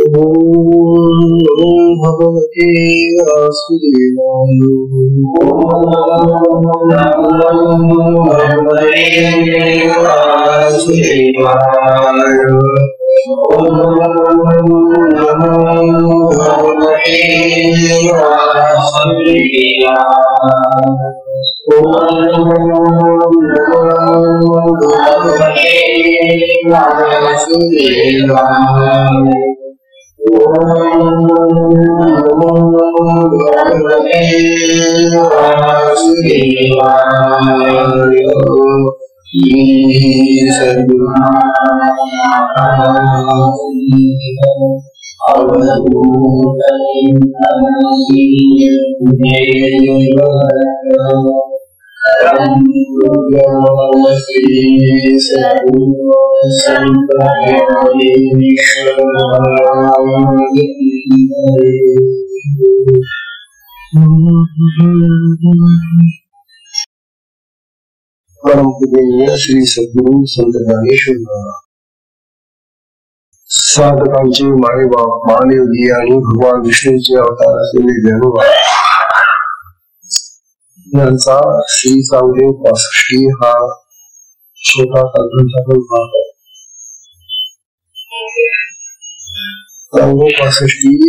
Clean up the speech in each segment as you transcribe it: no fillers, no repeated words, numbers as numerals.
ओम भगवते वासुदेवाय। ओम भगवते वासुदेवाय। ओम भगवते वासुदेवाय। परम पूजनीय श्री सद्गुरु संत ज्ञानेश्वर महाराज साधकांचे मानव ध्येयाने भगवान विष्णूचे अवतार असलेले ज्ञानोबा यांचा श्री चांगदेव 65 हा छोटासा ग्रंथातून भाग आहे। चांगदेव 65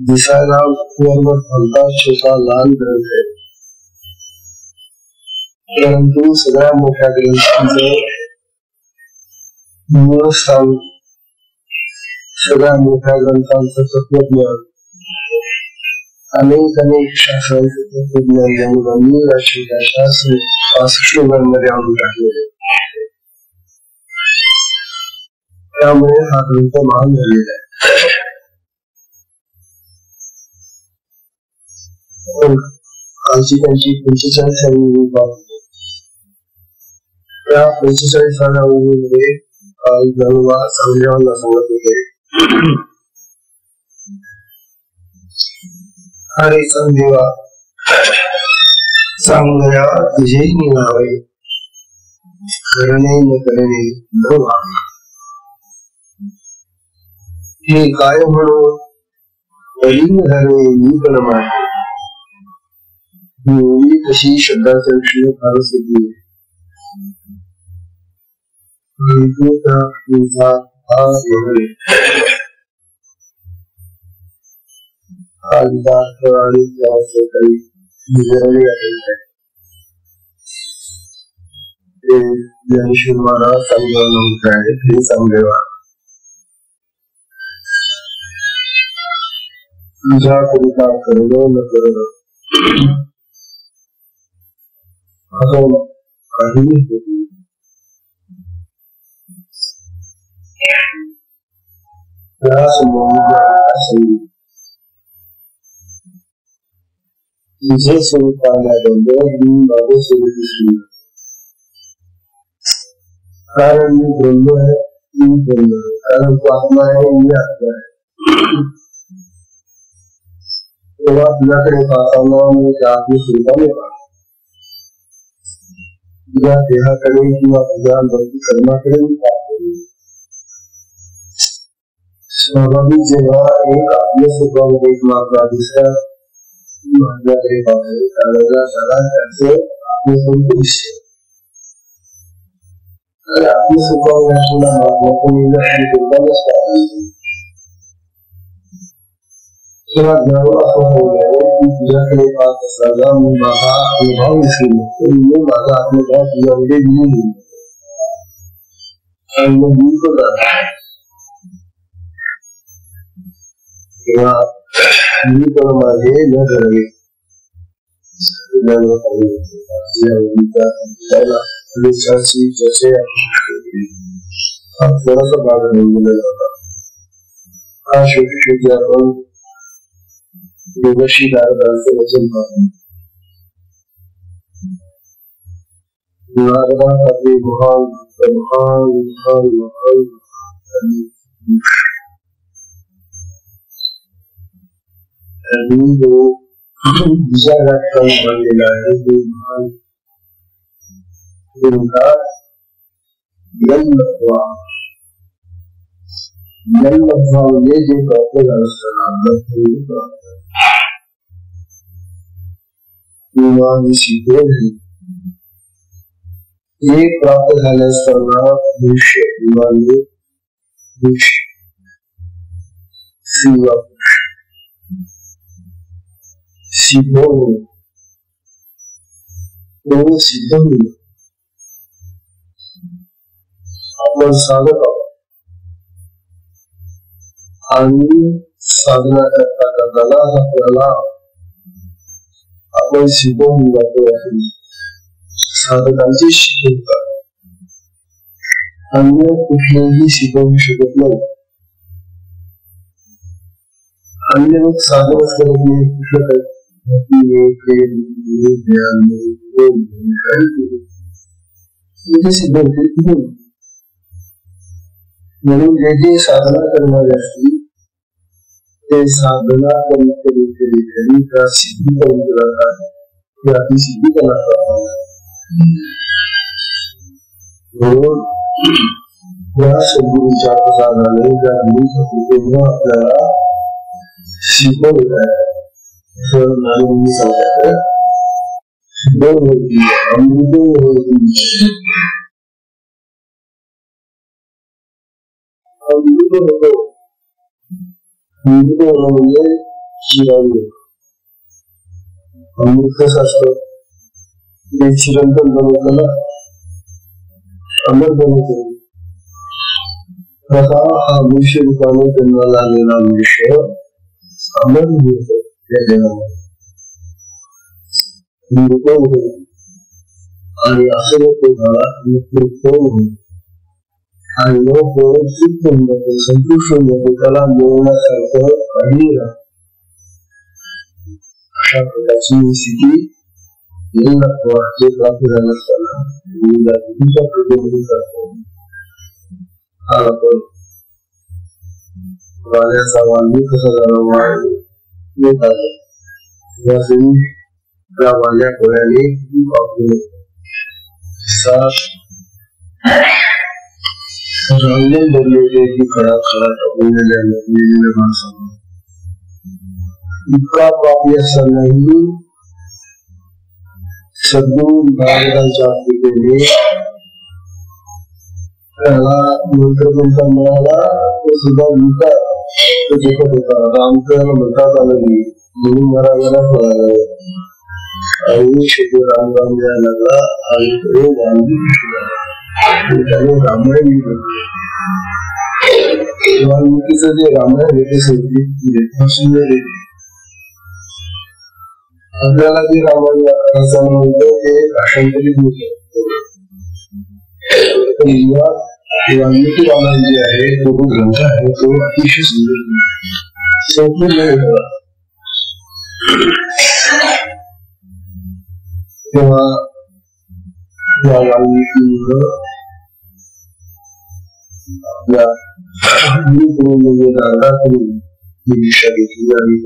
दिसायला वरवर भलता छोटा लाल ग्रंथ आहे, परंतु सगळ्या मोठ्या ग्रंथांचं मूळ स्थान, सगळ्या मोठ्या ग्रंथांचं तत्वज्ञान, अनेक शास्त्रांचे तत्वज्ञान ज्ञानोबांनी राष्ट्रीय शास्त्र 65 मध्ये आणून टाकलेले, त्यामुळे हा ग्रंथ महान झालेला आहे। आजची त्यांची 45वी रूपात त्या 45व्या ओळीमध्ये ज्ञानोबा चांगदेवांना सांगत होते, अरे चांगदेवा, चांगल्या तुझे निघावे, करणे न करणे न व्हावे। हे काय म्हणो तरी धरणे मी पण मागे, मी तशी शब्दाचा विषय फारच येते, ज्ञानेश्वर महाराज चांगदेवांना म्हणत आहेत, हे चांगदेवा, तुझ्या करिता करणं न करणं असं काहीही होत नाही। तुझे स्वरूप पाहण्याबद्दल मी माझे स्वरूप दिसली, कारण मी ब्रह्म आहे, मी ब्रह्म आहे, कारण तू आत्मा आहे, मी आत्मा आहे। तेव्हा तुझ्याकडे पाहताना मी त्या आत्मस्वरूपाने पाहतो, तुझ्या देहाकडे किंवा तुझ्या भक्ती कर्माकडे मी पाहतो। स्वाभाविक जेव्हा एक आत्मस्वरूपामध्ये मात्र दुसऱ्या माझ्याकडे पाहतो, त्यावेळेला त्याला त्याचे आत्मस्वरूप दिसते। आत्मस्वरूपाला तेव्हा ज्ञानोबा असं बोलले की तुझ्याकडे पाहत असताना मी माझा अनुभव विसरलो, मी माझा आत्मभाव तुझ्याकडे घेऊन तेव्हा मी पण माझे न धरावे, थोडासा भाग दिलेला होता। हा शेवटी आपण देवशी नारदांचं वचन पाहतो, नारदांसाठी महान महान महान महान त्यांनी जो विचारात काम मांडलेला आहे, तो महान ग्रंथ जन्मभावने जे प्राप्त झालं किंवा शिकले नाही हे प्राप्त झाले असताना भविष्य किंवा शिकवून तो सिद्ध होईल. आपण साधक आहोत आणि साधना करताना आपल्याला आपण शिकवून जातो साधकांची शिकवतात अन्य कुठलेही शिकवू शकत नाही. अन्य लोक साधक असतात म्हणून जे साधना करणारे असतील ते साधना कधी सिद्धी करून जातात सिद्धी करणार. म्हणून या सद्गुरूंच्या प्रसादाने ज्या तेव्हा आपल्याला शिकवत आहे म्हणजे चिरावी अमृत कसं असतं ते चिरंतन बनवतं ना अमृत बनवतो. तसा हा मनुष्य रूपाने त्यांना लागलेला मनुष्य अमृत मिळतो त्या देवाला आणि असं लोक आणि लोक तृप्त होऊन जातो संतुष्ट होऊन जातो त्याला मिळवण्यासारखं काही अशा प्रकारची स्थिती प्राप्त झालं असताना राजाचा वाल्मी कसा झाला त्या वाल्या कोळ्याने रांगण भरले होते की खडा खडा टाकून गेलेल्या माणसाला इतका पापी असतानाही सद्गुरू महाराजांच्या कृपेने त्याला मंत्र कोणता मिळाला तो सुद्धा गीता तो जपत होता. रामचंद्र म्हणतात आलं की गुरु महाराजांना कळालं आणि शेवटी रामराम द्यायला लागला आणि त्याने रामायण वाल्मिकीचं जे रामायण होते आपल्याला जे रामायण म्हणतो ते भाषांतरित होत. वाल्मिकी रामायण जे आहे तो ग्रंथ आहे तो अतिशय सुंदर संपूर्ण तेव्हा या वाल्मिकीमुळे आपल्या ही दिशा घेतली आणि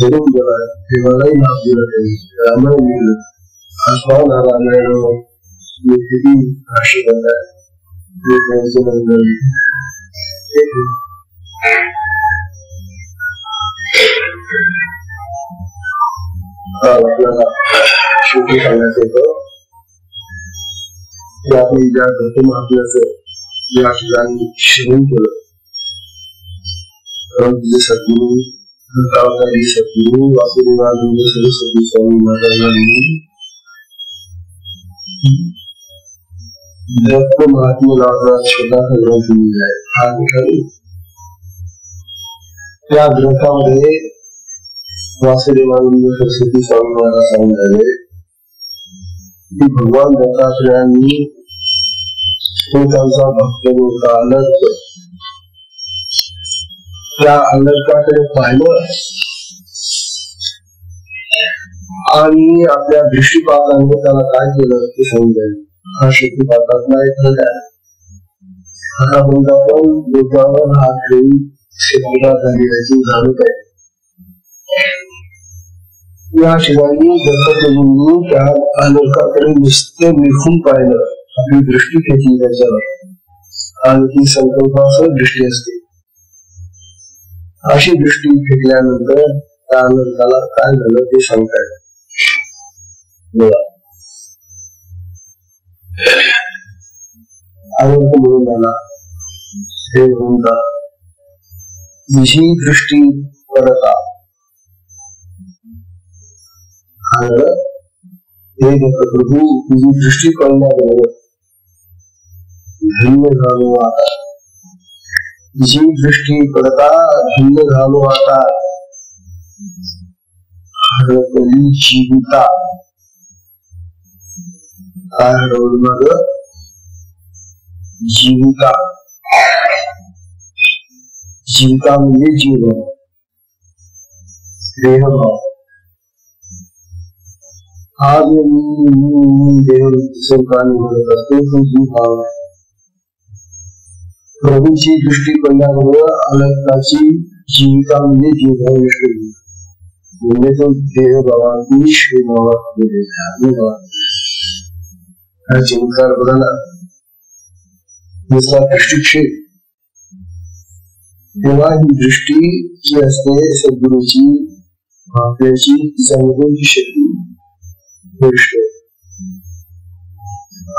जरूर बघा देवालाही माफ दिलं त्यांनी रामायण लिहिलं. आज पाहून हा रामायण किती आशीर्वाद आहे आपल्याला शेवटी सांगायचं होतं की आपण ज्या गौतम आपल्याचं या ठिकाणी श्रवण केलं सद्गुरू सद्गुरू वासुदेवानंद सरस्वती स्वामी महाराजांनी दत्त महात्म्याला स्वतःचा ग्रंथ लिहिला आहे. हा ठिकाणी त्या ग्रंथामध्ये वासुदेवानंद सरस्वती स्वामी महाराज सांगितले की भगवान दत्तात्रयांनी तो त्यांचा भक्त होता अलर्क त्या अलर्काकडे पाहिलं आणि आपल्या दृष्टीपाताने त्याला काय केलं ते समजेल. हा शक्तीपातातला एक घट आहे. आतापर्यंत आपण लोकांवर हात ठेवून शक्तीपात झालेल्याची जाणत आहे. या ठिकाणी दत्तप्रभूंनी त्या अलर्काकडे नुसतं निघून पाहिलं आपली दृष्टी घेतली त्याच्यावर आणि ती संकल्पासह दृष्टी असते. अशी दृष्टी फेकल्यानंतर त्या अनंताला काय झालं ते सांगता येईल. अनंत म्हणून झाला हे म्हणता जी दृष्टी करता प्रभू तुझी दृष्टी करण्याबरोबर धन्य झालो आता. जी दृष्टी करता धन्य झालो आता. हरपली जीविता. काय हरवलं मग? जीविता. जीविता म्हणजे जीवन, देहभाव. आज मी देह सुखाने म्हणत असतो तो जीव भाव आहे. प्रभूची दृष्टी करण्याबरोबर अनंताची जीविता म्हणजे जीवभाव नष्ट होईल. म्हणजे तो देहभावातून श्रीभावात गेलेला हा चिंकार बघा ना. दुसरा दृष्टिक्षेप. तेव्हा ही दृष्टी जी असते सद्गुरूची आपल्याची जाणण्याची शक्ती गोष्ट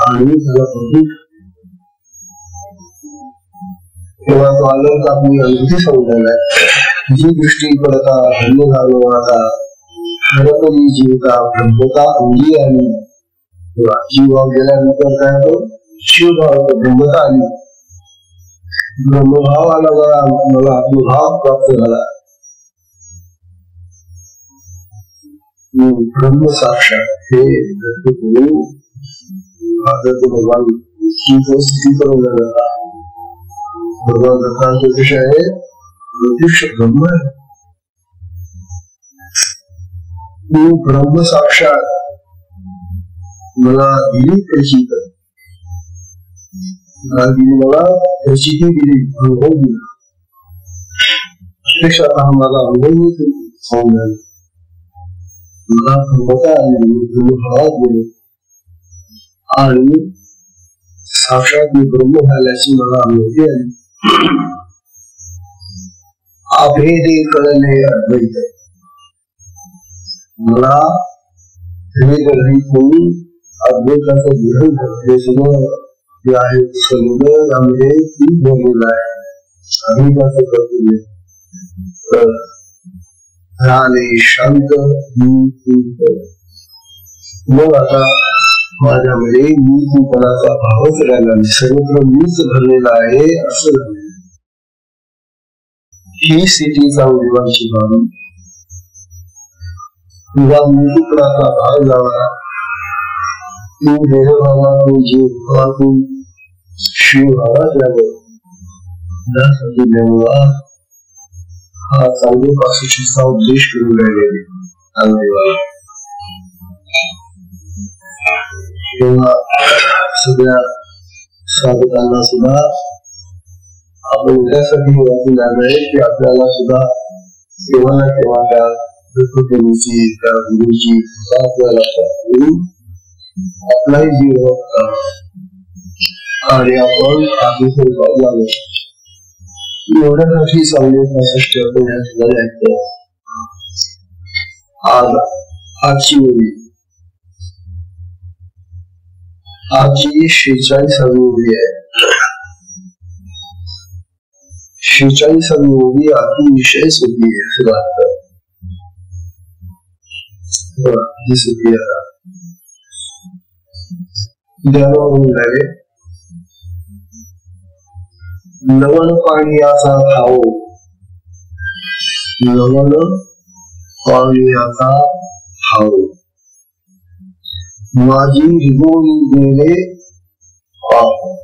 आणि त्याला बघून तेव्हा तो आनंद आपली अनुभूती समजायला. जी दृष्टी करता धन्य झालो आता. हरपली जीविता ब्रह्मता अंगी आली. जीवभाव गेल्यानंतर काय तो शिवभाव ब्रह्मता आली. ब्रह्मभाव आला मला आत्मभाव प्राप्त झाला. ब्रह्म साक्षात हे भगवान की स्थिती करून झाला. भगवान दत्तांचा विषय आहे प्रत्यक्ष ब्रह्म आहे. ब्रह्म साक्षात मला दिली त्याची मला प्रचिती दिली, अनुभव दिला. प्रत्यक्षात हा मला अनुभव मला ब्रह्मता आली, भावात गेले आणि साक्षात मी ब्रह्म झाल्याची मला अनुभूती आली. अभेदे कळले अद्वैत. मला भेदरहित होऊन अद्वैताचं ग्रहण झालं. हे सगळं जे आहे सगळं यामध्ये खूप भरलेलं आहे. अभिजाचं कर्तव्य झाले शांत. मग आता माझ्यामध्ये मी तूपणाचा भावच राहिला. सर्वत्र मीच भरलेला आहे असं झालं. ही स्थिती चांगली वाटची भाव. तुझा मृत्यूपणाचा भाव झाला. तू देहभावातून जीवभावातून शिवभावात लागला. त्यासाठी देवा हा चांगल्यापासूनचा उद्देश करून राहिलेले चांगलेवाला. तेव्हा सगळ्या साधकांना सुद्धा आपण त्यासाठी वाचून आहे की आपल्याला सुद्धा केव्हा ना केव्हा त्या दत्तप्रभूची त्या गुरुची आपल्याला आपलाही जीव आणि आपण आधी लागलो. एवढ्यासाठी चांगले 65 आपण या ठिकाणी ऐकतो. आजची ओळी आजची 46वी ओळी आहे. 46वी ओळी अतिशय सोपी आहे असं वाटतं. ही सोपी आहे. देवावरून राहिले. लवण पाण्याचा ठाव. लवण पाण्याचा ठाव. माझी रिगवणी गेले पाप.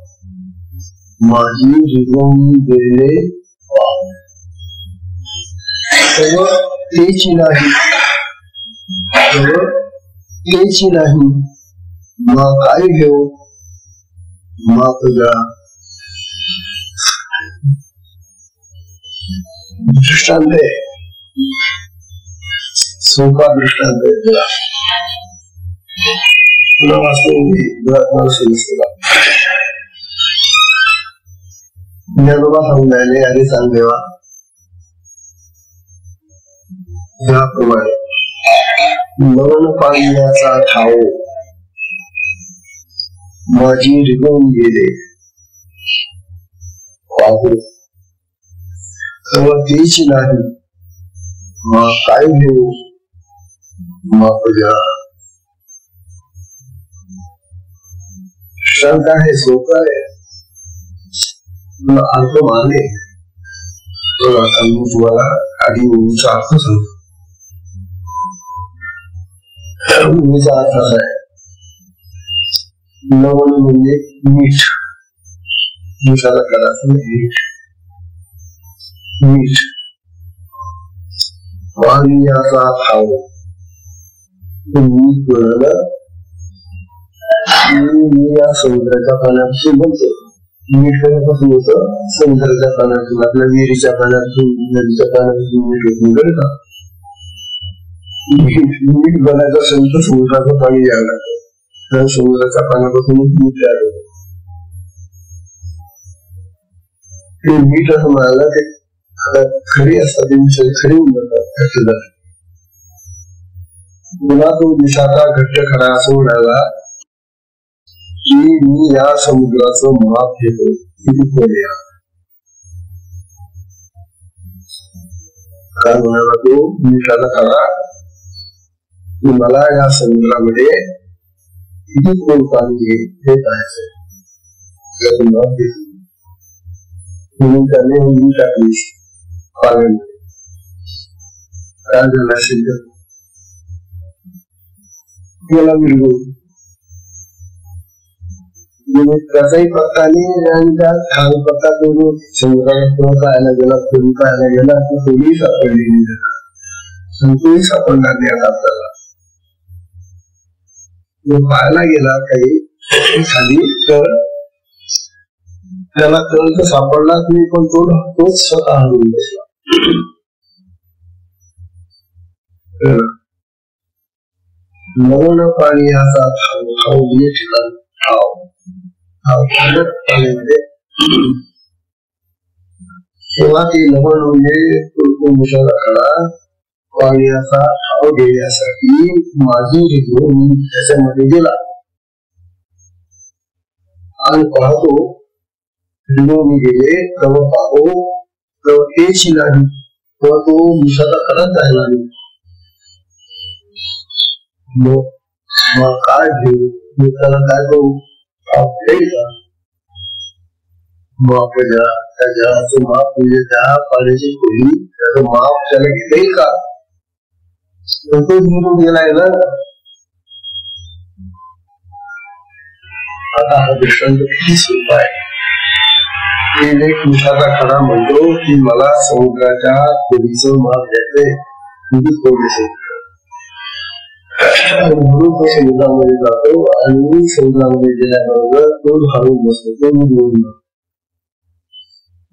माझी रिगवणी गेले पाप. सगळं तेची नाही. सगळं तेची नाही. मा काय घेऊ मा तुझ्या. दृष्टांत आहे. सोपा दृष्टांत आहे. तुला तुला वाचतो समजतो. ज्ञानोबा सांगून राहिले आणि सांगदेवा ज्याप्रमाणे मन पाण्याचा ठाव माझी रिगवून गेले तेची नाही मग काय घेऊ मग शंका हे सोपं आहे अर्थ माने तुम्हाला आधी उंचा अर्थ सांगतो. उंचा अर्थ असा आहे लवण म्हणजे मीठ मिठाला करायचं मीठ पाण्याचा ठाव मीठ बोलायला मी या समुद्राच्या पाण्यापासून बनतो. मीठ कशापासून होतं समुद्राच्या पाण्यातून आपल्या विहिरीच्या पाण्यातून नदीच्या पाण्यापासून मीठ होत नाही का. मीठ बनायचं असेल तर समुद्राचं पाणी द्यावं लागतं. तर समुद्राच्या पाण्यापासून मीठ तयार होतं. ते मीठ असं म्हणाला ते खरी असतात ते विषय खरी म्हणतात. पुन्हा तो विषाचा घट्ट खरा असं म्हणाला की मी या समुद्राचं माप घेतो किती खोल या. काय म्हणाला तो विषाचा खरा की मला या समुद्रामध्ये किती खोल पाणी हे पाहायचंय त्याचं माप घेतो. म्हणून त्याने उडी टाकली पाण्यामध्ये. काय झालं असेल तर मला मिळू त्याचाही पत्ता नाही आणि त्या खाल पत्ता तो समुद्रात पाहायला गेला खोली पाहायला गेला ती खोली सापडली नाही. संतोही सापडणार नाही आता आपल्याला. तो पाहायला गेला काही खाली तर त्याला कळत सापडला नाही पण तोच स्वतः हरवून बसला. लवण पाणी याचा ठाव ठिकाण तेव्हा ती लवण म्हणजे मुशाला खडा पाण्याचा ठाव घेण्यासाठी माझी रिझो मी त्याच्यामध्ये गेला आणि पाहतो मी गेले तेव्हा पाहू तेव्हा तेची नाही तेव्हा तो मुशाला खडाच जायला नाही. मग काय घेऊ मी त्याला काय करू माप त्याचं माप म्हणजे त्या पाण्याची खोली त्याचं माप त्याला घेता येईल का. तो निघून गेलाय ना. आता हा दृष्टांत किती सोपा आहे. एक मुशाचा खडा म्हणतो की मला समुद्राच्या खोलीचं माप घ्यायचंय किती खोल दिसेल म्हणून तो समुद्रामध्ये जातो आणि समुद्रामध्ये गेल्याबरोबर तो हरवून बसतो. तो निघून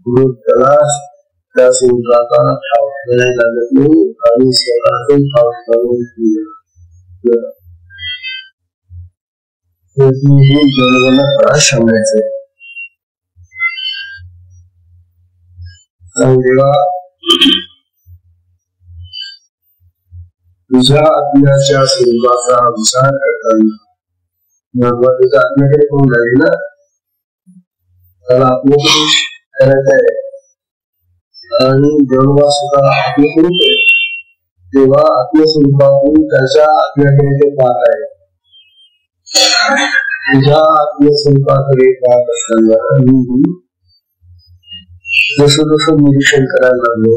म्हणून त्याला त्या समुद्राचा ठाव ठेवायला लागत नाही आणि स्वतःचा ठाव ठेवायला त्रास सांगायचंय. देवा तुझ्या आत्म्याच्या स्वरूपाचा विचार करताना त्याच्या आत्म्याकडे कोण झाली ना त्याला आत्मोपदेश करायचा आहे आणि जेव्हा सुद्धा आत्मस्वरूप आहे तेव्हा आत्मस्वरूपातून त्याच्या आत्म्याकडे ते पाहत आहे. तुझ्या आत्मस्वरूपाकडे पाहत असताना जसं जसं निरीक्षण करायला लागलो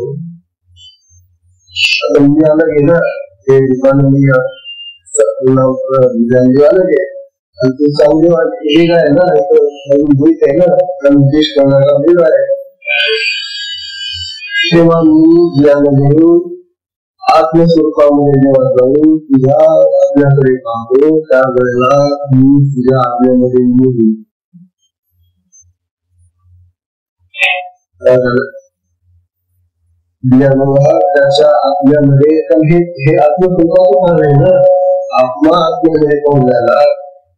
आता मी आलं गेलं ते दुकान मी अलग आहे आणि ते चांगले वेगळं आहे ना उद्देश आहे ना त्याला उद्देश करणारा वेगळा आहे. तेव्हा मी ज्यामध्ये आत्मस्वरूपामध्ये जेव्हा जाऊन तुझ्या आत्म्याकडे पाहतो त्या वेळेला मी तुझ्या आत्म्यामध्ये येईल. त्याच्या आत्म्यामध्ये हे आत्मस्वरूपाचं आहे ना. आत्मा आत्म्यामध्ये पाहून जायला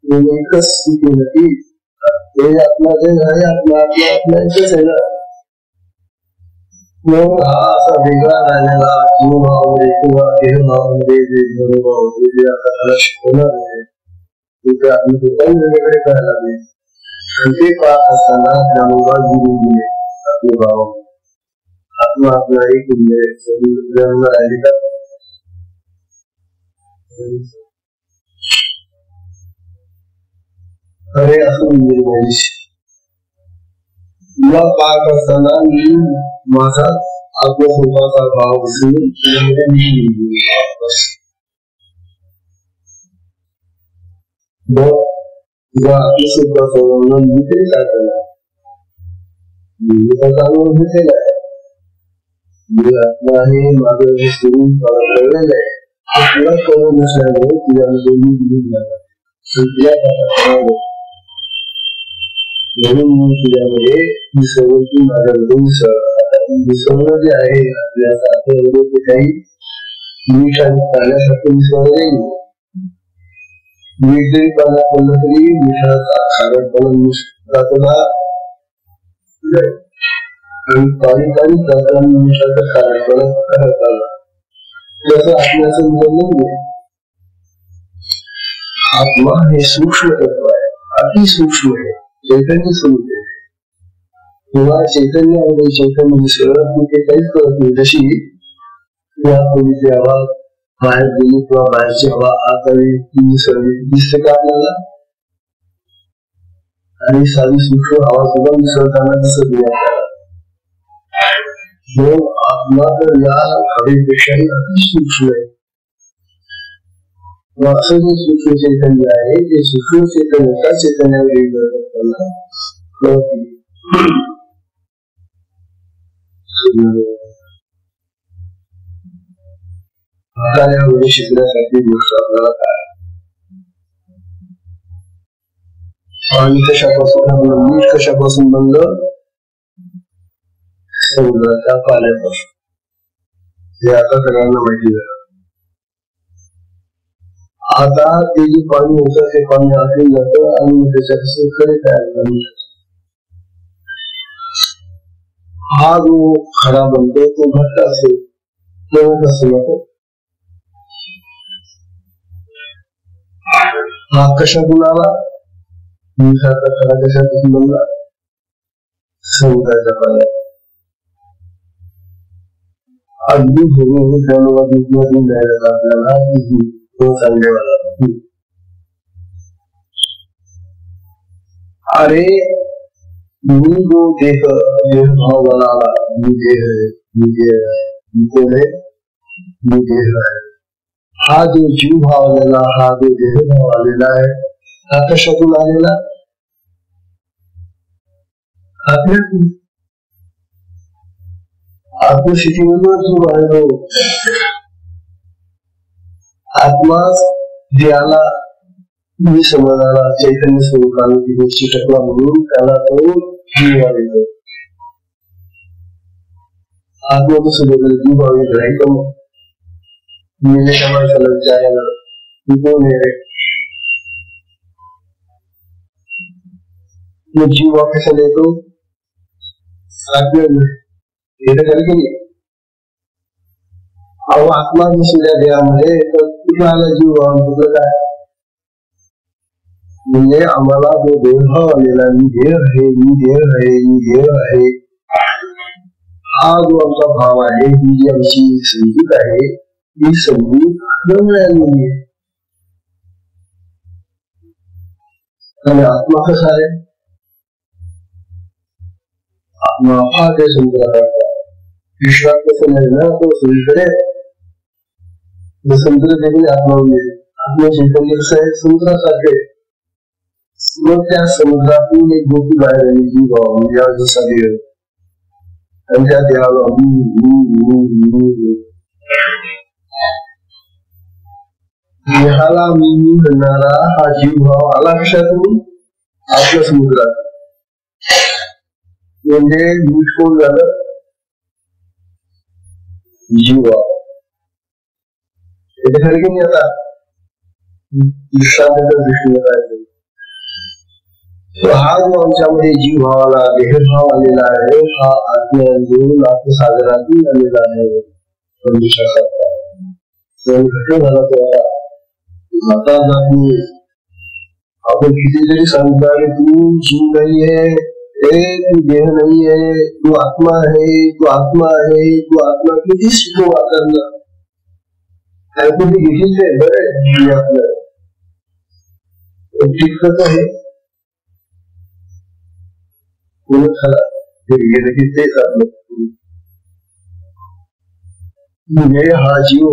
एकच स्थिती नव्हती. हे आत्मा जे आहे आत्मा आत्मा आत्मा एकच आहे ना. मग हा असा वेगळा राहिलेला जीवभावामध्ये किंवा देहभावामध्ये जे मनोभाव जे आता त्याला शिकवणार आहे ते आपली स्वतःही वेगवेगळे करायला लागले. आणि ते पाहत असताना ज्ञानोबा गुरु दिले आपले भाव आत्मा आपला एक जन्म राहिली का खरे असून निर्मोही तुला पाहत असताना मी माझा आत्मस्वरूपाचा भाव विसरून तुझा आत्मस्वरूपाचा वर्णन मी तरी काय करणार मी त्याचा अनुभव घेतलेला आहे. मी आत्मा आहे माझं हे स्वरूप कळलेलं आहे तुला कळून नसल्यामुळे तुझ्यामध्ये मी दिली जाणार म्हणून मी तुझ्यामध्ये ही सर्व माझ्यामध्ये मिसळणं जे आहे आपल्याला ते काही मीठ आणि पाण्यासारखं मिसळलं नाही. मीठ जरी पाण्यात पडलं तरी मिठाचा खारटपणा मिसळला आणि पाणी करताना मिठाचा खारटपणा करताना जसं आपल्याचं मिसळलं नाही. आत्मा हे सूक्ष्म तत्व आहे अतिसूक्ष्म आहे चैतन्य स्वरूप आहे किंवा चैतन्यामध्ये चैतन्य मिसळत ते काहीच करत नाही. जशी यापूर्वीची हवा बाहेर गेली किंवा बाहेरची हवा आत आली ती मिसळली दिसते का आपल्याला आणि साधी सूक्ष्म हवा सुद्धा मिसळताना दिसत नाही आपल्याला. मग आत्मा तर या हवेपेक्षाही अतिसूक्ष्म आहे. असं जे सूक्ष्म चैतन्य आहे ते सूक्ष्म चैतन्य चैतन्यावर यामध्ये शिकण्यासाठी गोष्ट आपल्याला काय आणि कशापासून मीठ कशापासून बनलं समुद्राच्या पाण्यापासून हे आता सगळ्यांना माहिती झालं. आता ते जे पाणी होतं ते पाणी आटून जातं आणि त्याच्यापासून खरे तयार झाले. हा जो खरा बनतो तो घट्ट असेल तेव्हा कसं नको हा कशातून आला मिठाचा खरा कशापासून बनला समुद्राच्या पाण्यात. अगदी भूमी त्यामुळे द्यायला आपल्याला चांगलेवाला अरे मी जो देह भाव बनाला मी देह आहे हा जो जीव भाव आलेला हा जो देह भाव आलेला आहे हा कशातून आलेला आपल्यातून आत्मस्थितीमधून जीव आलेलो. आत्मा जे आला मी समजाला चैतन्य स्वरूपाने ती गोष्टी शकला म्हणून त्याला तो जीव आलेलो. आत्मा कसं बोलतो जीव आलेला आहे का मी माणसाला विचारायला तू कोण आहे मग जीव कशाला येतो आत्म्याने हे तर कधी केली अहो आत्मा दिसल्या देहामध्ये तर कुठं आला जीव कुठं काय म्हणजे आम्हाला जो देह आलेला मी देह आहे मी देह आहे मी देह आहे हा जो आमचा भाव आहे ही जी आमची समजूत आहे ही समजूत मिळालेली आहे. आणि आत्मा कसा आहे आत्मा हा ते समुद्रात विश्वास कसं नाही ना तो सगळीकडे समुद्र देखील आत्मा आत्मा चैतन्य कसं आहे समुद्रासारखे. मग त्या समुद्रातून एक गोपी बाहेर आली जीव म्हणजे जसा देह आणि त्या देहाला देहाला मी म्हणणारा हा जीव भाव आला कशातून आपल्या समुद्रात म्हणजे मीठ कोण झालं जीव भाव याच्यासारखे नाही आता दृष्टांताच्या दृष्टीने काय हा जो आमच्यामध्ये जीव भावाला देहभाव आलेला आहे हा आत्म्यातून आत्मसागरातून आलेला आहे. घट झाला तो आता जाती आपण कितीतरी सांगता तू जीव नाहीये, तू देह नाहीये, तू आत्मा आहे, तू आत्मा आहे, तू आत्मा. किती शिकू वाचायला ऐकून घेशील ते बरं आपलं टिकत आहे तेच आपलं म्हणजे हा जीव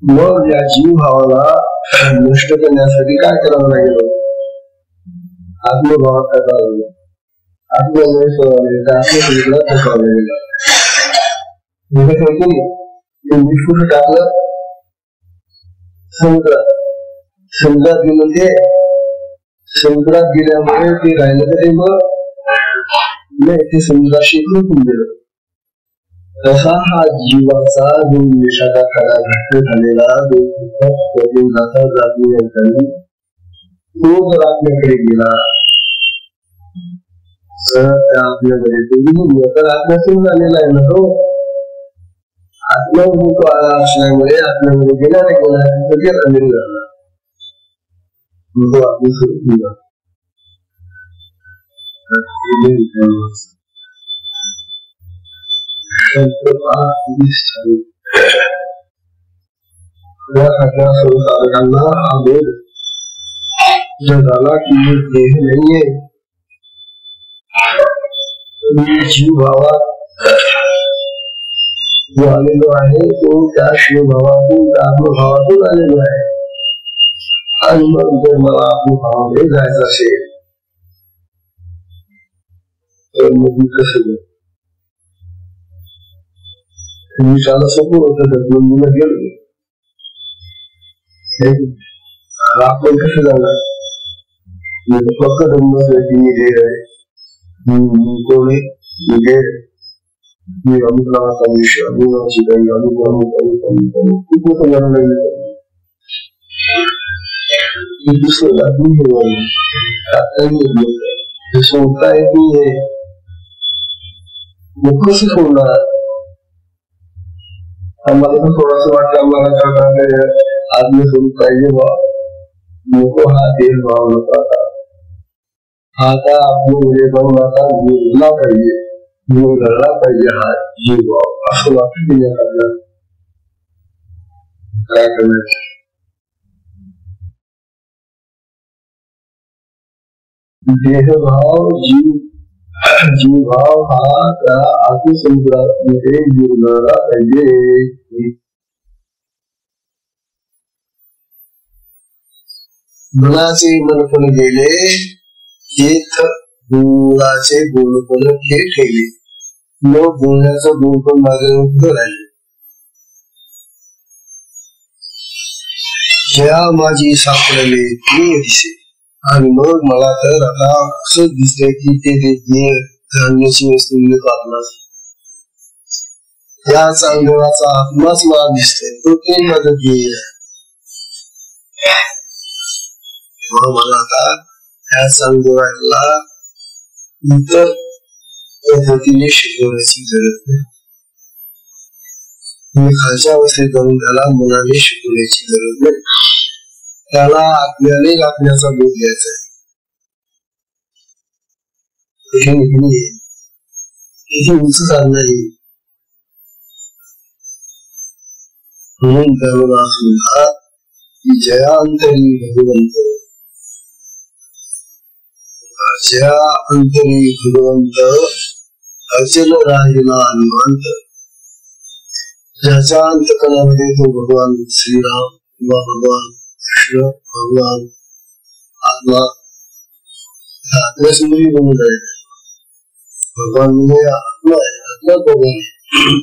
मग या जीव भावाला नष्ट करण्यासाठी काय करावं लागेल? आत्मभावात करावं लागेल. कुठं टाकलं समुद्रात गेलं. ते समुद्रात गेल्यामुळे ते राहिलं तरी मग ते समुद्राशी फुटून गेलं. तसा हा जीवाचा जो निषादा खडा घट्ट झालेला तो जर आपल्याकडे गेला तर आपल्याकडे तर आत्म्यातून झालेला आहे ना तो. आत्मा तो असल्यामुळे आपल्यामध्ये गेला नाही गेला तो आपली सुरू जगाला की देह नाहीये, जीव भावात जो आलेलो आहे तो त्या शिवभावातून आत्मभावातून आलेलो आहे. आणि मग जर मला आत्मभावाकडे जायचं असेल तर मग मी कसं विचारला सोपं होतं मुलीला गेलो आपण कसं जाणार? फक्त मी देह आहे, कोण आहे, मी अमुक नावाचा विषय अमुकाची काही खूप मोठं जाणं लागलं. सोडता येत नाही कसं सोडणार? आम्हाला तर थोडस वाटतं आम्हाला आत्मस्वरूप पाहिजे बा नको हा देह भाव नको. आता आपल्यामध्ये जाऊन आता जोडला पाहिजे, जोडला पाहिजे हा जीव भाव असं वाटतं. आपल्याला काय करायचं? देहभाव जीवभाव हा त्या आत्मसमुद्रामध्ये जुळला पाहिजे. मनाचे मनपण गेले हेच गुणाचे गुणपण हे ठेवले. मग गुणाचं गुणपण मागे उभं राहिले. ज्या माझी सापडले ते दिसे. आणि मग मला तर आता असं दिसतंय की ते धान्याची वस्तू मिळत आपणास या चांगदेवाचा आत्माच मला दिसतोय, तो ते माझं ध्येय आहे. मला आता या चांगदेवाला इतर पद्धतीने शिकवण्याची गरज नाही. मी खालच्या अवस्थेत जाऊन त्याला मनाने शिकवण्याची गरज नाही. त्याला आपल्याला आपल्याचा बोध द्यायचा आहे. उंच साधना येईल म्हणून त्याला सुद्धा जयांतरी भगवंत, जया अंतरी भगवंत अचल राहिला निवांत. ज्याच्या अंतकरणामध्ये तो भगवान श्रीराम किंवा भगवान कृष्ण, भगवान आत्मा आत्म्यासमोरी बनून आहे. भगवान म्हणजे आत्मा आहे, आत्मा भगवान आहे.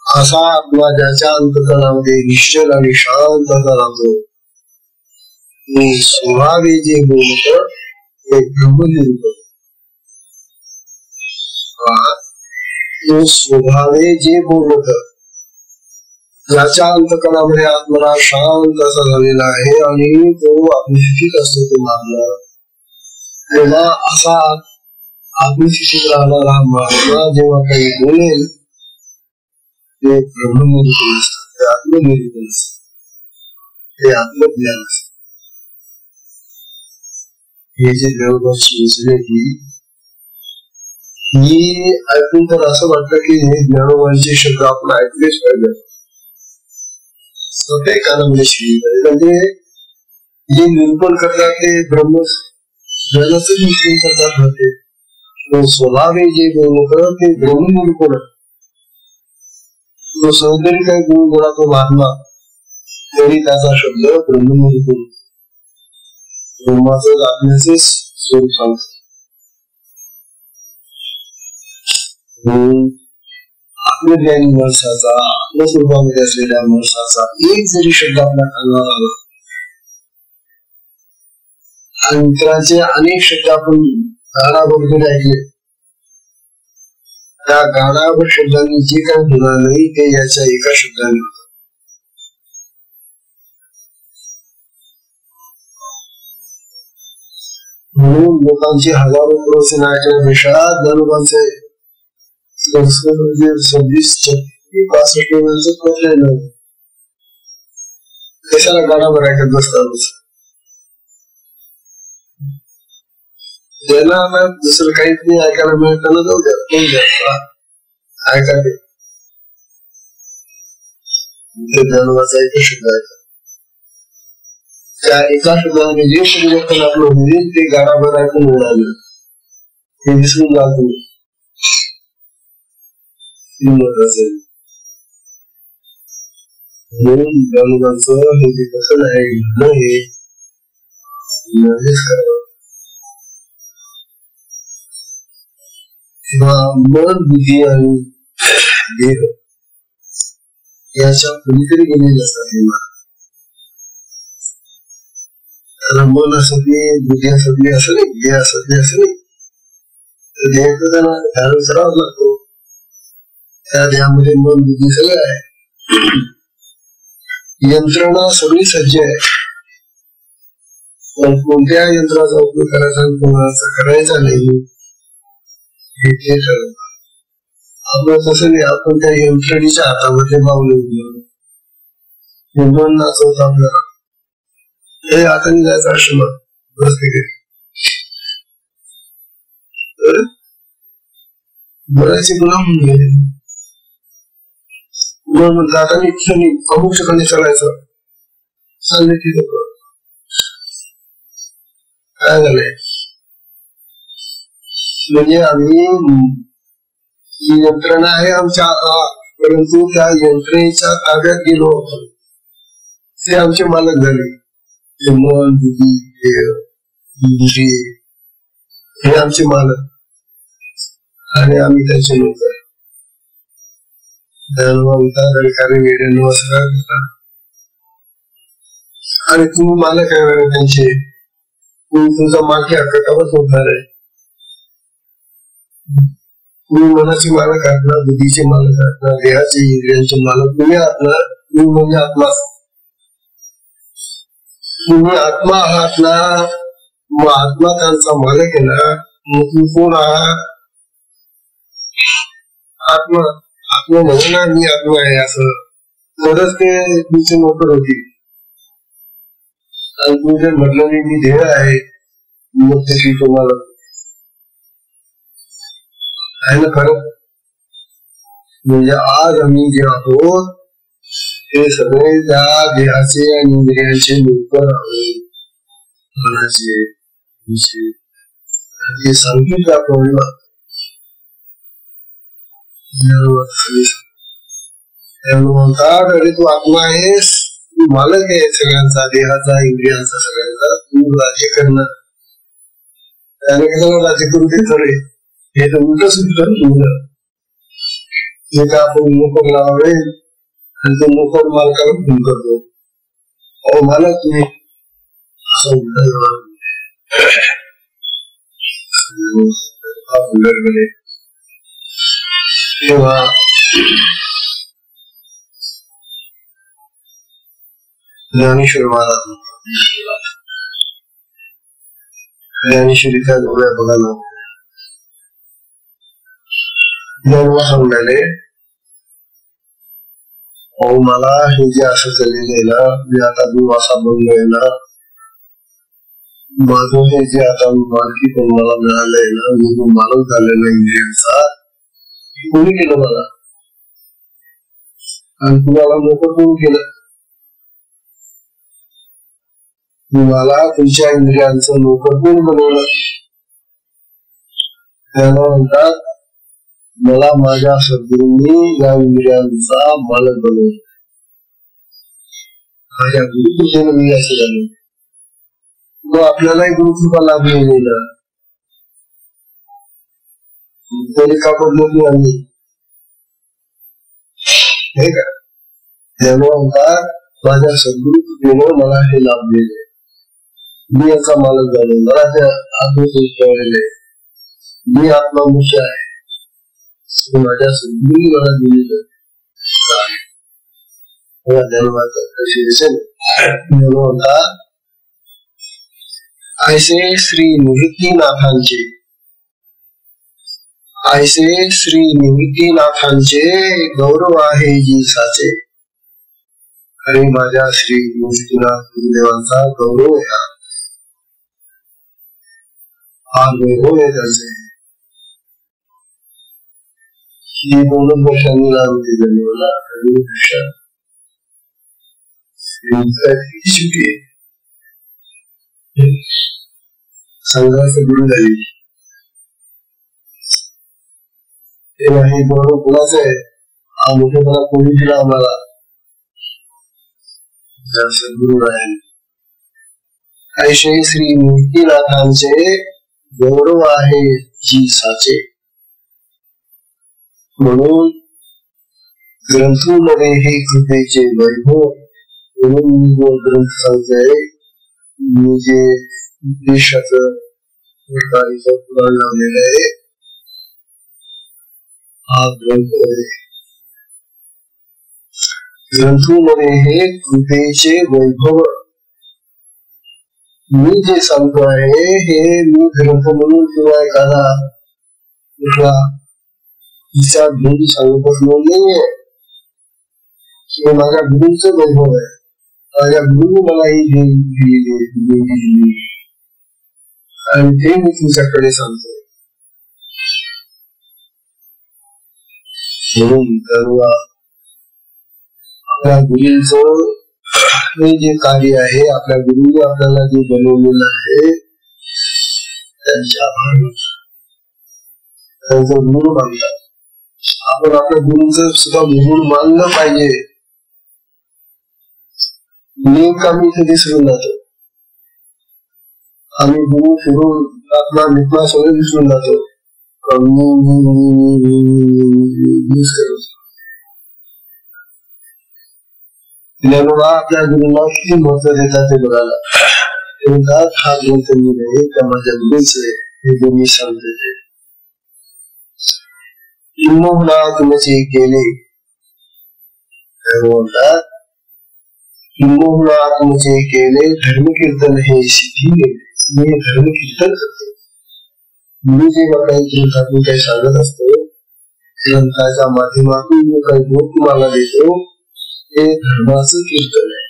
असा आत्मा ज्याच्या अंतकरणामध्ये निश्चल आणि शांतता राहतो, स्वभावे जे बोलत एक ब्रह्मलिंग तो स्वभावे जे बोलत याच्या अंतकणामध्ये आत्मला शांत असा झालेला आहे आणि तो आत्मस्थितीत असतो तो महात्मा. तेव्हा असा आत्मस्थितीत राहणारा महात्मा जेव्हा काही बोलेल ते ब्रह्मनिरूपण असतं, ते आत्मनिरूपण असतं, ते आत्मज्ञान असतं. हे जे ज्ञानोबाची योजना की ही ऐकून तर असं वाटतं की हे ज्ञानोबांचे शब्द आपण ऐकलेच पाहिजे. स्वतः कानामध्ये शिकले म्हणजे जे निरूपण करतात ते ब्रह्म ज्ञानाचं निरूपण करतात होते. स्वभावे जे बोलत ते ब्रह्म निरूपण. जो सौंदर्य काही गुण गोळा तो महात्मा तरी त्याचा शब्द ब्रह्म निरूपण. ब्रह्माचं आत्म्याचे स्वरूप सांगतो. आत्मज्ञानी माणसाचा आत्मस्वरूपामध्ये असलेल्या माणसाचा एक जरी शब्द आपल्या कानावर आला आणि इतरांचे अनेक शब्द आपण गाण्याबरोबर ऐकले, त्या गाण्यावर शब्दांनी जे काही होणार नाही ते याच्या एका शब्दाने होत. म्हणून लोकांची हजारो प्रवचने ऐकण्यापेक्षा ज्ञानोबांचे 26-65 प्रश्न कशाला गाण्यावर ऐकत बसतात. ज्यांना दुसरं काहीच नाही ऐकायला मिळताना जाऊ द्या, ऐका ते ज्ञानोबाचा एक शब्द ऐका. त्या एका शब्दाने जे परिवर्तन आपलं होईल ते गाण्यावर ऐकून होणार नाही, हे विसरून जातो. म्हणून ज्ञानोबांचं हे जे कसं आहे हे किंवा मन बुद्धी आणि देह याच्या पलीकडे गेलेले असतात. त्याला मन असत नाही, बुद्धी असत नाही असं नाही, देह असत नाही असं नाही. देहाचं त्यांना ध्यान करावं लागतो. त्या देहामध्ये मन बुद्धी सगळं आहे, यंत्रणा सगळी सज्ज आहे. पण कोणत्या यंत्राचा उपयोग करायचा आणि कोणाचा करायचा नाही हे ते ठरवतात. आपण तसं नाही, आपण त्या यंत्रणेच्या हातामध्ये बावले मन नाचवत आपल्याला हे हाताने जायचं आश्रमात बसले बऱ्याचशे गुलाम होऊन गेले. म्हणून जाताना क्षणी अमुक ठिकाणी चालायचं चालले तिथे काय झालंय म्हणजे आम्ही ही यंत्रणा आहे आमच्या हातात, परंतु त्या यंत्रणेच्या ताब्यात गेलो आपण, ते आमचे मालक झाले. मन बुद्धी बुद्धी हे आमचे मालक आणि आम्ही त्यांचे नोकर. आणि तुम्ही मालक आहे त्यांचे, तुमचा मालकी हक्क काबत होणार आहे. तुम्ही मनाचे मालक आहात ना, बुद्धीचे मालक आहात ना, देहाचे इंद्रियांचे मालक तुम्ही आहात ना. तुम्ही म्हणजे आत्मा, तुम्ही आत्मा आहात ना. मग आत्मा त्यांचा मालक आहे ना. मग तुम्ही कोण आहात? आत्मा. आत्मा म्हणजे ना मी आत्मा आहे असं, तरच ते तुमचे नोकर होतील. आणि तुम्ही जर म्हटलं नाही मी देह आहे, मग ते तुम्हाला आहे ना खरं. म्हणजे आज आम्ही जे आहोत ते सगळे त्या देहाचे आणि इंद्रियांचे नोकर आहोत. मनाचे ते सांगतील त्याप्रमाणे म्हणतात अरे तू आत्मा आहेस, तू मालक आहे सगळ्यांचा, देहाचा इंद्रियांचा सगळ्यांचा, तू राज्य करणार. त्याने कशाला राज्य करू दे खरे, हे तर उलट सुद्धा जे का आपण नोकर लावावे आणि तो नोकर मालकाला फोन करतो, अहो मालक तुम्ही असं उलट तेव्हा ज्ञानेश्वर महाराज ज्ञानेश्वरीच्या डोळ्या बघायला ज्ञानवा सांगणारे अहो मला हे जे असं चाललेलं आहे ना, मी आता दूर असा बनलोय ना, माझं हे जे आता मालकी पण मला मिळालंय ना, मी जो मालक झालेला इंद्रियांचा, कोणी केलं मला आणि तुम्हाला नोकर कोण केलं? तुम्हाला तुमच्या इंद्रियांचं नोकर कोण बनवलं? त्याला म्हणतात मला माझ्या सद्गुरूंनी या इंद्रियांचा मालक बनवलं. माझ्या गुरुकृपेनं मी असं झालं. मग आपल्यालाही गुरुकृपा लाभलेली ना, तरी का बदलत नाही हे का? त्यामुळे म्हणतात माझ्या सद्गुरुकृपेनं मला हे लाभलेले, मी याचा मालक झालो, मला ते आत्मसंस्थ ठेवलेले, मी आत्मामुख्य आहे, माझ्या सद्गुरूंनी मला दिलेलं ऐसे श्री निवृत्तीनाथांचे, ऐसे श्री निवृत्तीनाथांचे गौरव आहे जी साचे. आणि माझ्या श्री निवृत्तीनाथ गुरुदेवांचा गौरव आहे, हा वैभव आहे त्याचे. ही 2 वर्षांनी लागते जन्माला संघर्ष गुरु झाली. तेव्हा हे बरोबर कुणाच आहे? हा मोठेपणा कोणी दिला आम्हाला? सद्गुरु आहे. ऐसे श्री निवृत्तीनाथांचे गौरव आहे जी साचे. म्हणून ग्रंथांमध्ये हे कृपेचे वैभव, म्हणून मी जो ग्रंथ सांगतोय, मी जे देशाचं पुराण लावलेलं आहे, हा ग्रंथ आहे. ग्रंथांमध्ये हे कृपेचे वैभव, मी जे सांगतो आहे हे मी ग्रंथ म्हणून किंवा एखादा कुठला तिचा गुरु सांगत असलो नाहीये, हे माझ्या गुरुंचं वैभव आहे. माझ्या गुरुने मला ही दिली आणि ते मी तुमच्याकडे सांगतो. म्हणून सर्व आपल्या गुरुंचं हे जे कार्य आहे, आपल्या गुरुने आपल्याला जे बनवलेलं आहे, त्यांच्या त्यांचं गुरु मानतात. आपण आपल्या गुरुंचं सुद्धा गुरु मानलं पाहिजे. नेमका आम्ही इथे विसरून जातो, आम्ही गुरु फिरून आपला विश्वास सगळं विसरून जातो. आपल्या गुरुला किती महत्व देतात ते बघायला. हा ग्रंथ मी नाही का माझ्या गुरुचे, हे गुरु सांगते. किंबहुना तुमचे केले, म्हणतात किंबहुना तुमचे केले धर्मकीर्तन हे सिद्धी गेले. मी धर्मकीर्तन करतो. मी जेव्हा काही ग्रंथातून काही सांगत असतो, ग्रंथाच्या माध्यमातून मी काही बोध तुम्हाला देतो, हे धर्माचं कीर्तन आहे.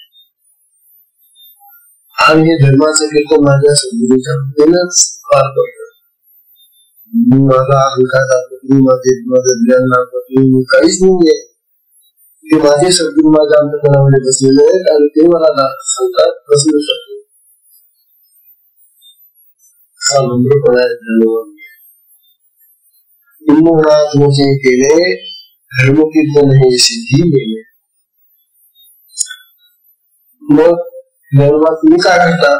आणि हे धर्माचं कीर्तन माझ्या सद्गुरूच्या कृपेनंच पार पडतं. मी माझा अहंकार दाखवतो, माझं ज्ञान दाखवतो, मी काहीच नाहीये. ते माझे सद्गुरू माझ्या अंतःकरणामध्ये बसलेले आहेत आणि ते मला सांगतात बसू शकतो. हा नम्रपणा आहे धर्म. किंबहुना तुमचे केले धर्मकीर्तन हे सिद्धी गेले. मग धर्मात तुम्ही काय करता?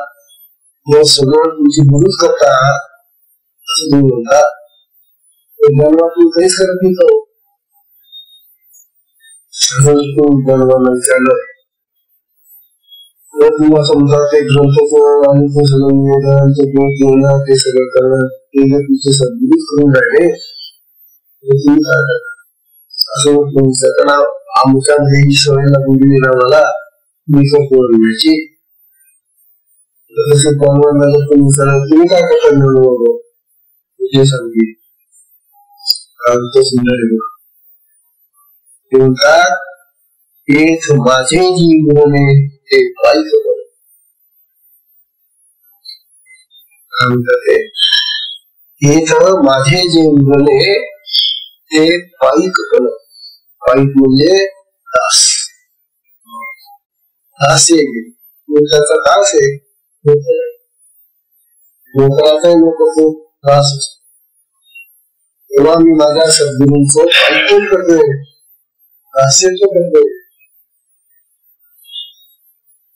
मग सगळं तुमची गुरुच करता असं तुम्ही म्हणता. धर्मात तुम्ही काहीच करत नाही. धर्माला विचारलं तुम्हाला समजा ते ग्रंथाचं आणि ते सगळं निवेदनाचं घेणं, ते सगळं करणं, ते जर तुमचे सद्गुरूच करून राहिले, तुम्ही काय करता? असं त्यांना आमच्या ही सवय लागून गेली ना मला मी करतो याची तसं बनवायला तुम्ही काय करता म्हणून ते सांगितलं सुंदर ते म्हणतात एक माझे जीवने ते पाहिजे एक माझे जीवने ते पाईक पाईक म्हणजे दास दास त्याचा दास आहे नोकराचाही नको दास असतो तेव्हा मी माझ्या सद्गुरूंचं ऐकून करतोय दास्यत्व करतोय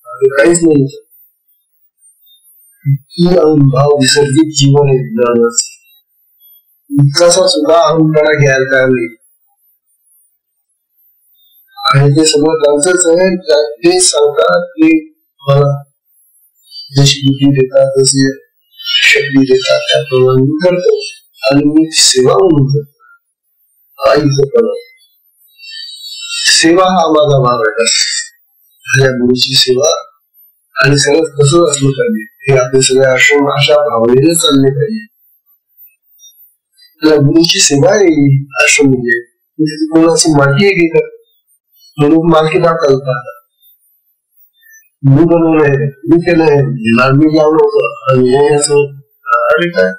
काहीच नाही की अनुभव विसर्जित जीवन आहे ज्ञानाचं इतकासा सुद्धा अहंकारा घ्यायला तयार नाही आणि ते सगळं त्यांचंच आहे ते सांगतात की मला जशी बुद्धी देतात जशी शक्ती देतात त्याप्रमाणे मी करतो आणि मी सेवा म्हणून करतो सेवा हा माझा भाग आहे माझ्या गुरुची सेवा आणि सगळं कसं असलं पाहिजे हे आपले सगळे आश्रम अशा भावनेने चालले पाहिजे त्या गुरुची सेवा आहे आश्रम म्हणजे कोणाची मालकी घेतात म्हणून मालकी दाखवतात मी बनवलंय मी केलंय मी लावलं होतं आणि असं अरे काय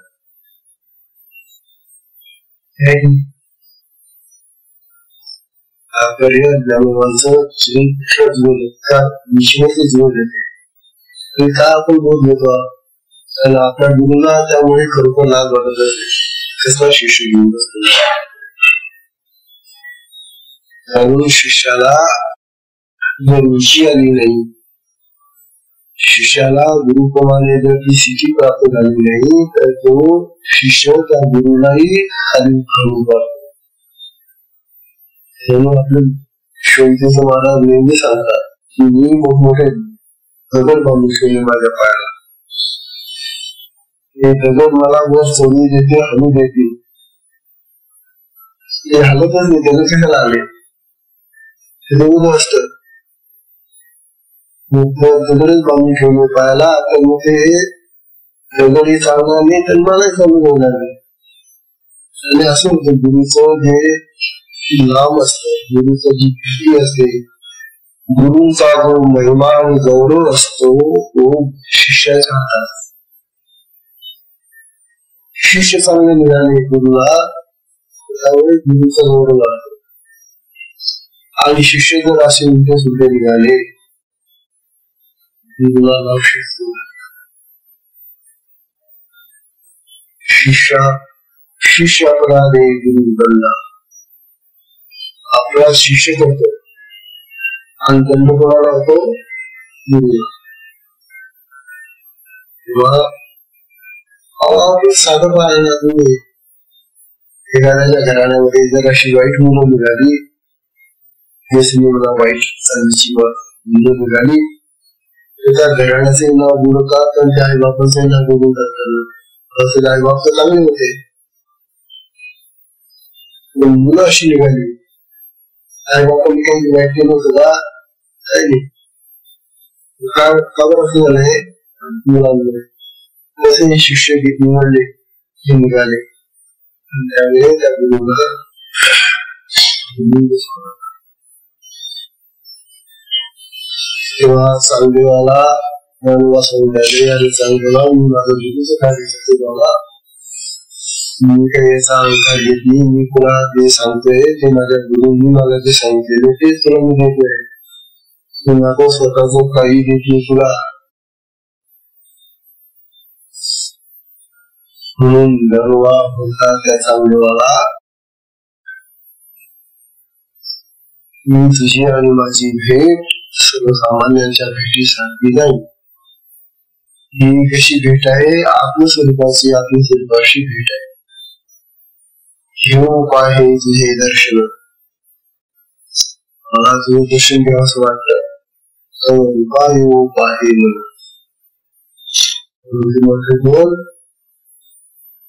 ज्ञानोबांचं श्रीकृष्ण जीवन का विष्णूचं जीवन येते ते का आपण बोध घेतो आणि आपल्या गुरुला त्यामुळे खरोखर लाभ वाटत असेल कसला शिष्य घेऊन त्यामुळे शिष्याला रुची आली नाही शिष्याला गुरुप्रमाणे जर ती स्थिती प्राप्त झाली नाही तर तो शिष्य त्या गुरुलाही खाली घालून पाहतो म्हणून आपले शोधीचे महाराज नेहमी सांगतात की मी मोठमोठे दगड बांधून ठेवले माझ्या पायाला हे दगड मला वर सोडून देते हलू देते ते हलतच नाही त्याला कशाला आले ते दगड असत दगडच बांधून ठेवले पायाला तर मग ते दगडी चालणार नाही तर मलाही चालू होणार नाही आणि असं होतं गुरुचं जे नाम असतं गुरुचं जी भीती असते गुरुंचा जो महिमा आणि गौरव असतो तो शिष्याच्या हातात शिष्य चांगले मिळाले गुरुला त्यामुळे गुरुचा गौरव लागतो आणि शिष्य जर असे उलटे सुलटे निघाले गुरुला नाव शिष्य अपराधे गुरु दंड आपला शिष्य करतो आणि दंड कोणाला होतो गुरुला तेव्हा साधं आहे ना तुम्ही एखाद्याच्या घराण्यामध्ये जर अशी वाईट मुलं निघाली मला वाईट चालीची मुलं निघाली त्या घराण्याचे नाव बोलतात आणि त्या आई बापाचे नाव बोलतात असे आई बाप तर चांगले होते मुलं अशी निघाली आई बापाने काही वाईट केलं सुद्धा काही नाही का बरं असं झालंय मुलांमध्ये तसे शिष्य निवडले हे निघाले त्यावेळी त्या गुरुला तेव्हा चांगदेवाला ज्ञानोबा सांगितले आणि चांगदेवा मी माझं गुरुचं कार्य करते बाबा मी काही याचा अहंकार घेत नाही मी तुला जे सांगतोय ते माझ्या गुरुंनी मला जे सांगितलेले तेच तुला मी देतोय तू माझं स्वतःच काही देत नाही तुला म्हणून ज्ञानोबा बोलतात त्या चांगदेवाला मी तुझी आणि माझी भेट सर्वसामान्यांच्या भेटीसारखी नाही ही कशी भेट आहे आत्मस्वरूपाची आत्मस्वरूपाशी भेट आहे घेऊ पाहे तुझे दर्शन मला तुझं दर्शन घ्यावं असं वाटतं पाहे म्हणून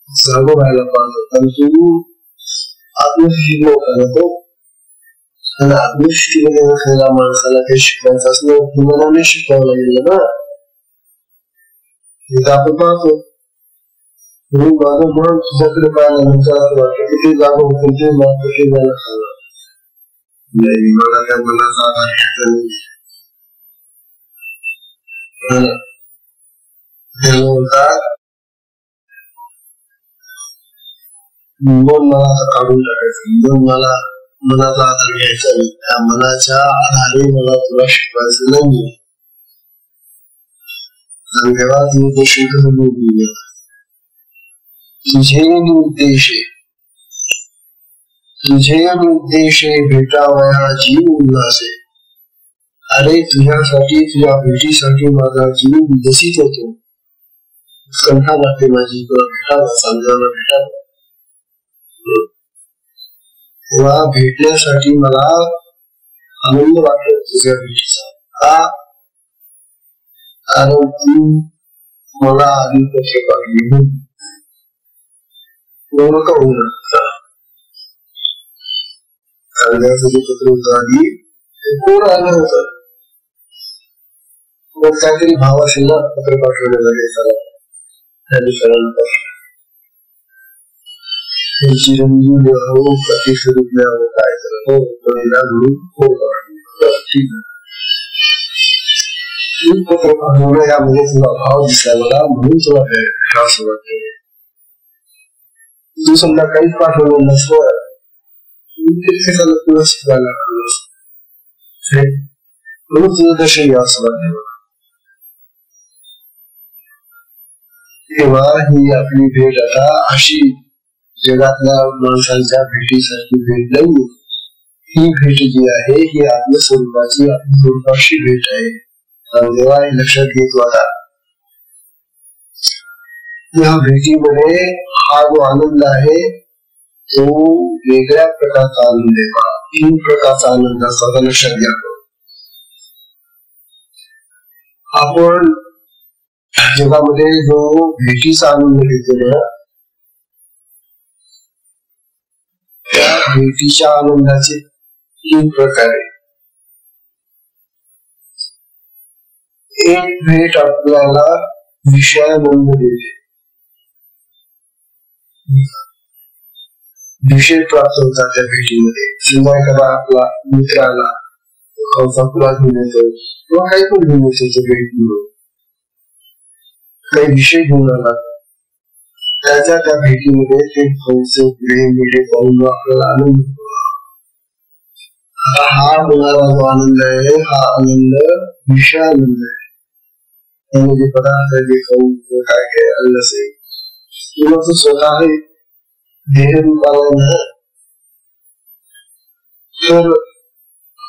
सर्व व्हायला पाहतो पण तू आत्मस्थिती नव्हता तो आणि आत्मदृष्टीमध्ये नसलेल्या माणसाला काही शिकवायचं असलं मनाने शिकवावं लागेल ना. इथं आपण पाहतो माझं मन तुझ्याकडे पाहिल्यानंतर असं वाटतं की ते जागा होतं ते मात्र ते मला सांगा नाही मला त्या मनाचा आधार घ्यायचा नाही. ते बोलतात मन मला आता काढून टाकायचं, मन मला मनाचा आधार घ्यायचा नाही, त्या मनाच्या आधारे मला तुला शिकवायचं नाही. तेव्हा तुम्ही गोष्टी कसं बोलली तुझे निर्देशे भेटावया जीव उल्हासे. अरे तुझ्यासाठी तुझ्या भेटीसाठी माझा जीव विकसित होतो. संथा लागते माझी तुला भेटावं समजायला भेटावं. तेव्हा भेटण्यासाठी मला आनंद वाटतो तुझ्या भेटीचा. का कारण तू मला आधी पत्र पाठवली का होणार कागदाचं जे पत्र होतं आधी ते कोण आलं होतं मग काहीतरी भाव असेल ना पत्र पाठवण्याचा घेताना त्या दुसऱ्याला चिरंजीव हो प्रतिस्वरूप काय करत ठीक आहे पत्र पाठवणं यामध्ये तुला भाव दिसला मला म्हणून तुला असं वाटत. तू समजा काहीच पाठवलं नसलं तुला शिकवायला म्हणून तुझं दर्शन घ्यावं असं वाटतं. तेव्हा ही आपली भेट आता अशी जगातल्या माणसांच्या भेटीसारखी भेट नाही. ही भेट जी आहे ही आत्मस्वरूपाची आत्मस्वरूपाशी भेट आहे. तेव्हा हे लक्षात घेतो. आता या भेटीमध्ये हा जो आनंद आहे तो वेगळ्या प्रकारचा आनंद आहे. 3 प्रकारचा आनंद असतो लक्षात घ्या. आपण जगामध्ये जो भेटीचा आनंद घेतो ना त्या भेटीच्या आनंदाचे 3 प्रकार आहे. एक भेट आपल्याला विषयानंद देते, विषय प्राप्त होतात त्या भेटीमध्ये. समजा एखादा आपला मित्र आला फुला घेऊन येतो किंवा काही पण घेऊन येतो भेट म्हणून काही विषय घेऊन आला त्याच्या त्या भेटीमध्ये ते फळचे पुढे पाहून आपल्याला आनंद होतो. हा होणारा जो आनंद आहे हा आनंद विषयानंद आहे. त्यामध्ये पदार्थ जे खाऊ काय काय आलं असेल किंवा तो स्वतः आहे देह रूपाला तर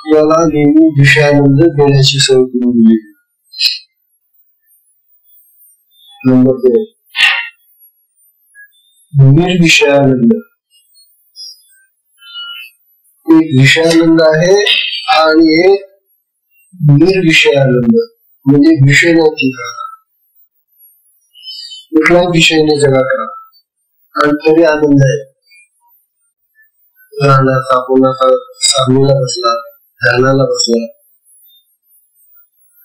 याला नेहमी विषयानंद देण्याची सवय करून दिली. नंबर 2 निर्विषयानंद. एक विषयानंद आहे आणि एक निर्विषयानंद म्हणजे विषय नव्हती का कुठलाही विषय नाही जगाचा आणि तरी आनंद आहे. उदाहरणार्थ आपण आता साधनेला बसला ध्यानाला बसला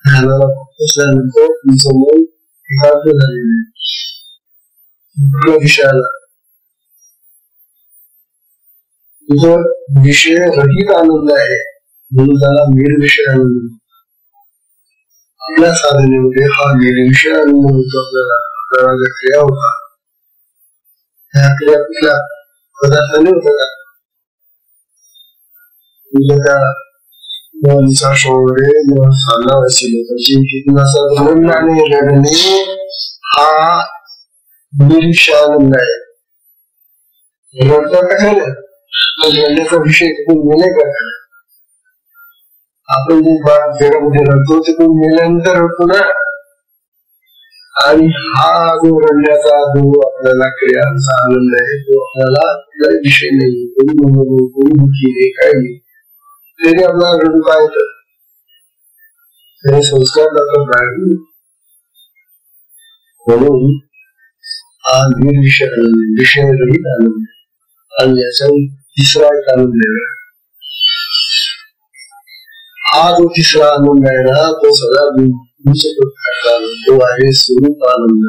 ध्यानाला बसल्यानंतर तुमचं मन एकाग्र झालेलं आहे विषयाला. तुझं विषय रहित आनंद आहे म्हणून त्याला निर्विषय आनंद. आपल्या साधनेमध्ये हा निर्विषय आनंद होतो. आपल्याला ज्या क्रिया होतात ह्या क्रिया कुठल्या पदार्थाने होतात का त्या शोधे जेव्हा साधना असेल त्याची कीटनाशक रडणे हा निर्विषय आनंद आहे. रडता कशाने रडण्याचा विषय गेले का आपण जे जगामध्ये रडतो ते कोण गेल्यानंतर रडतो ना. आणि हा जो रडण्याचा जो आपल्याला क्रियांचा आनंद आहे तो आपल्याला कुठलाही विषय नाही कोणी दुःखी नाही काही नाही तरी आपल्याला रडू काय येतं तरी संस्कार लागतात बाहेर. म्हणून हा निर्विषय आनंद विषय रहित आनंद आणि याचा 3रा एक आनंद आहे हा जो तिसरा आनंद आहे ना तो सगळ्या प्रकारचा तो आहे स्वरूप आनंद,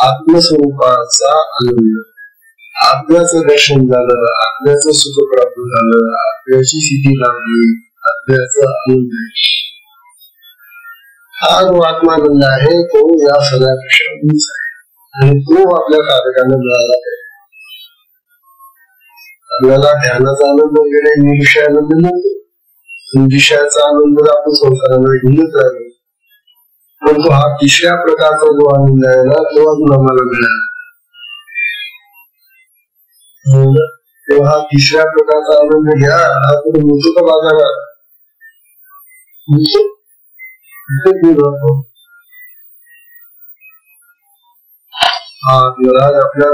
आत्मस्वरूपाचा आनंद. आत्म्याचं दर्शन झालं, आत्म्याचं सुख प्राप्त झालं, आत्म्याची स्थिती लागली, आत्म्याचा आनंद आहे. हा जो आत्मानंद आहे तो या सगळ्यापेक्षा उंच आहे आणि तो आपल्या साधकांना मिळाला पाहिजे. आपल्याला ध्यानाचा आनंद वगैरे निविषय आनंद नव्हतो, विषयाचा आनंद आपण संसाराला घेऊनच राहिलो, परंतु हा तिसऱ्या प्रकारचा जो आनंद आहे ना तो अजून आम्हाला मिळाला. तेव्हा हा तिसऱ्या प्रकारचा आनंद घ्या. हा तुम्ही मिळतो का बाजारात? हा विराग आपल्या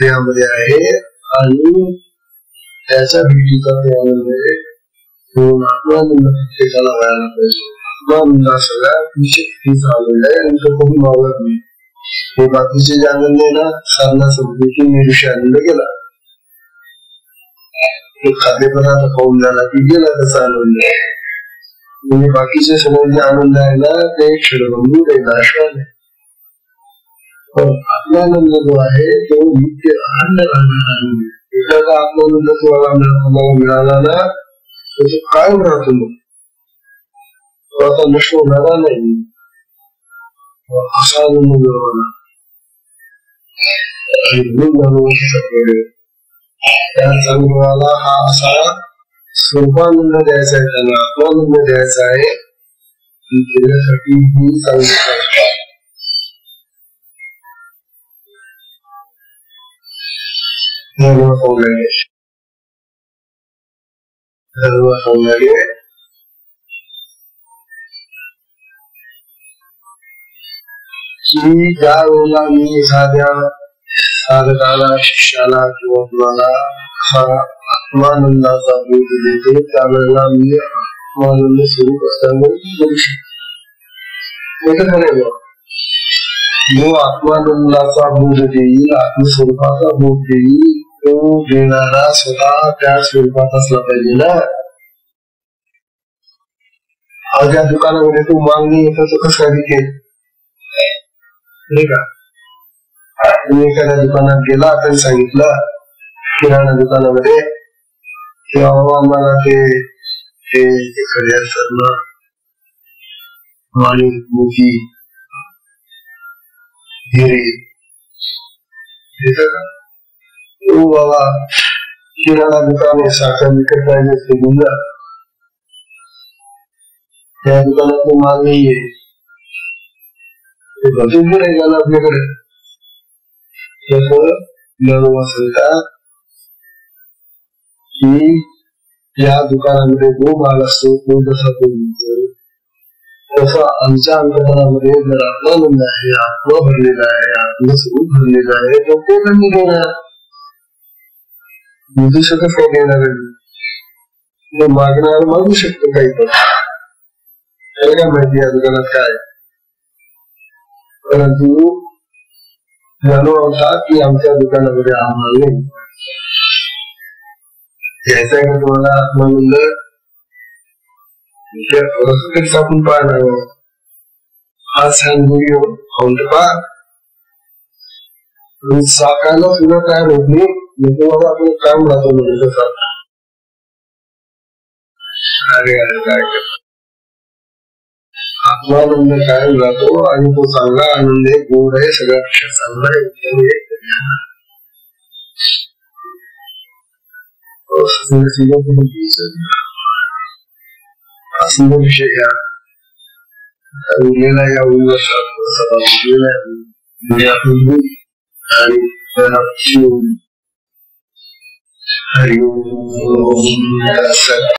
देहामध्ये आहे आणि त्याच्या भेटीचा ते आनंद आहे. आत्मानंद प्रत्येकाला व्हायला पाहिजे. आत्मानंद हा सगळ्यात निश्चित आनंद आहे आणि तो कधी मावत नाही. हे बाकीचे जे आनंद आहे ना साधना संपत्ती निविषय आनंद गेला, खाद्यपदार्थ खाऊन झाला की गेला त्याचा आनंद. म्हणजे बाकीचे सगळे जे आनंद आहे ना ते क्षणभंगूर आहे, नाशवान आहे. पण आत्मानंद जो आहे तो नित्य अखंड राहणार आनंद. एखादा आत्मानंद तुम्हाला मिळाला ना तर तो कायम राहतो, मग तो आता नष्ट होणारा नाही. असा आनंद मिळवला त्या अनुभवाला हा असा स्वरूपानंद द्यायचा आहे, त्याला आत्मानंद द्यायचा आहे. त्यासाठी ही चांगली धर्म सांगणारे की ज्या वेळेला मी एखाद्या साधकाला शिष्याला किंवा कुणाला हा आत्मानंदाचा बोध देते त्यावेळेला मी आत्मानंद स्वरूप असताना बोलू शकतो. जो आत्मानंदाचा बोध देईल, आत्मस्वरूपाचा बोध देईल, तो देणारा स्वतः त्या स्वरूपात असला पाहिजे ना. आज या दुकानामध्ये तो मागणी येतो तो कसा दिसेल नाही का? तुम्ही एखाद्या दुकानात गेला आणि सांगितलं किराणा दुकानामध्ये किंवा आम्हाला ते असतात ना आणि मोठी हिरे तो बाबा किराणा दुकान आहे, साखर विकत पाहिजे ते गुंजा त्या दुकानात माल नाहीये, भरपूर गिराईक आला आपल्याकडे. सांगतात की या दुकानामध्ये जो माल असतो तो जसा तो मिळतो तसा आमच्या अंतकरणामध्ये जर आत्मानंद आहे, आत्मा भरलेला आहे, आत्मस्वरूप भरलेला आहे, तो ते कमी देणार बुजू शकत काय देणार आहे. मागणार मागू शकतो काही पण, त्याला काय माहिती या दुकानात काय. परंतु होता की आमच्या दुकानामध्ये आम्हाला नाही घ्यायचा आहे का तुम्हाला आत्मानंद आपण पाहणार हा सांगूया साकायला सुद्धा काय होत नाही. तुम्हाला आपलं काम राहतो म्हणजे काय आत्मानंद कायम राहतो आणि तो चांगला आनंद आहे, गोड आहे, सगळ्यापेक्षा चांगला आहे. सुंदर विषय घ्या उरलेला या उरलेला आणि हरिओम.